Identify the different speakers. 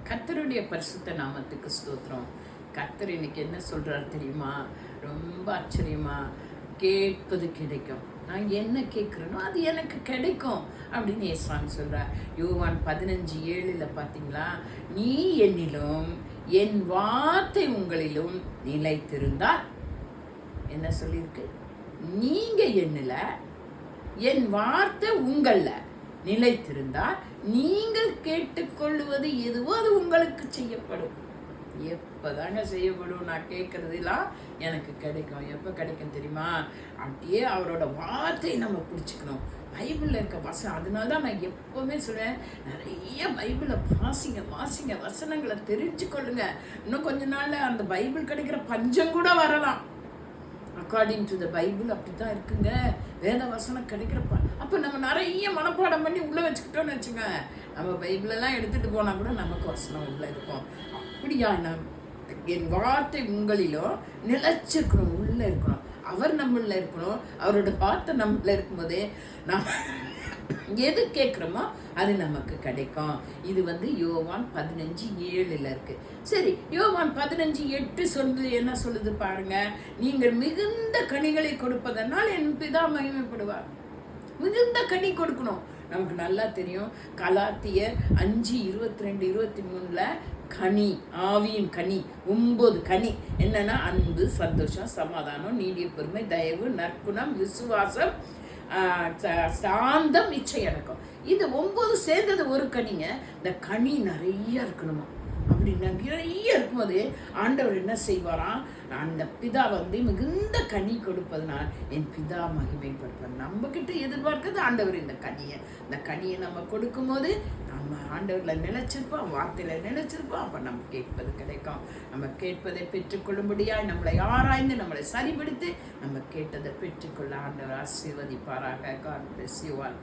Speaker 1: கர்த்தருடைய பரிசுத்த நாமத்துக்கு ஸ்தோத்திரம். கர்த்தர் இன்னைக்கு என்ன சொல்றாரு தெரியுமா? ரொம்ப ஆச்சரியமா, கேட்பது கிடைக்கும். நான் என்ன கேட்குறேனோ அது எனக்கு கிடைக்கும் அப்படின்னு ஏசாமி சொல்றார். யோவான் 15:7 பார்த்தீங்களா? நீ என்னிலும் என் வார்த்தை உங்களிலும் நிலைத்திருந்தால், என்ன சொல்லியிருக்கு? நீங்க என்னல, என் வார்த்தை உங்கள நிலைத்திருந்தால், நீங்கள் கேட்டுக்கொள்வது எதுவோ அது உங்களுக்கு செய்யப்படும். எப்பதாங்க செய்யப்படும்? நான் கேட்கறதெல்லாம் எனக்கு கிடைக்கும். எப்போ கிடைக்கும் தெரியுமா? அப்படியே அவரோட வார்த்தையை நம்ம பிடிச்சிக்கணும். பைபிளில் இருக்க வசனம். அதனால தான் நான் எப்போவுமே சொல்லுவேன், நிறைய பைபிளை வாசிங்க, வசனங்களை தெரிஞ்சுக்கொள்ளுங்க. இன்னும் கொஞ்ச நாளில் அந்த பைபிள் கிடைக்கிற பஞ்சம் கூட வரலாம். அக்கார்டிங் டு த பைபிள் அப்படித்தான் இருக்குங்க. வேத வசனம் கிடைக்கிறப்ப அப்போ நம்ம நிறைய மனப்பாடம் பண்ணி உள்ளே வச்சுக்கிட்டோன்னு வச்சுங்க, நம்ம பைபிளெல்லாம் எடுத்துகிட்டு போனால் கூட நமக்கு வசனம் உள்ளே இருக்கும். அப்படியா? என் வார்த்தை உங்களிலும் நிலைச்சிருக்கணும், உள்ளே இருக்கணும். அவர் நம்மள இருக்கணும். அவரோட வார்த்தை நம்மள இருக்கும்போதே நாம் எது கேட்குறோமோ அது நமக்கு கிடைக்கும். இது யோவான் 15:7 இருக்கு. சரி, யோவான் 15:8 சொல்லுது. என்ன சொல்லுது பாருங்க? நீங்கள் மிகுந்த கனிகளை கொடுப்பதனால் என் பிதா மகிமைப்படுவார். மிகுந்த கனி கொடுக்கணும். நமக்கு நல்லா தெரியும். கலாத்தியர் 5:22-23 கனி, ஆவியின் கனி 9 கனி என்னன்னா, அன்பு, சந்தோஷம், சமாதானம், நீடிய பொறுமை, தயவு, நற்குணம், விசுவாசம், சாந்தம், இச்சை அடக்கம். இது 9 சேர்ந்தது ஒரு கனிங்க. இந்த கனி நிறைய இருக்கணுமா? அப்படி நிறைய இருக்கும்போது ஆண்டவர் என்ன செய்வாராம்? அந்த பிதா மிகுந்த கனி கொடுப்பதனால் என் பிதா மகிமைப்படுவார். நம்ம கிட்ட எதிர்பார்க்கிறது ஆண்டவர் இந்த கனியை நம்ம கொடுக்கும் போது நம்ம ஆண்டவர்ல நிலைச்சிருப்போம், வார்த்தையில நிலைச்சிருப்போம். அப்ப நம்ம கேட்பது கிடைக்கும். நம்ம கேட்பதை பெற்றுக்கொள்ளும்படியாய் நம்மளை ஆராய்ந்து நம்மளை சரிபடுத்தி நம்ம கேட்டதை பெற்றுக்கொள்ள ஆண்டவர் ஆசீர்வதிப்பாராக. God bless you all.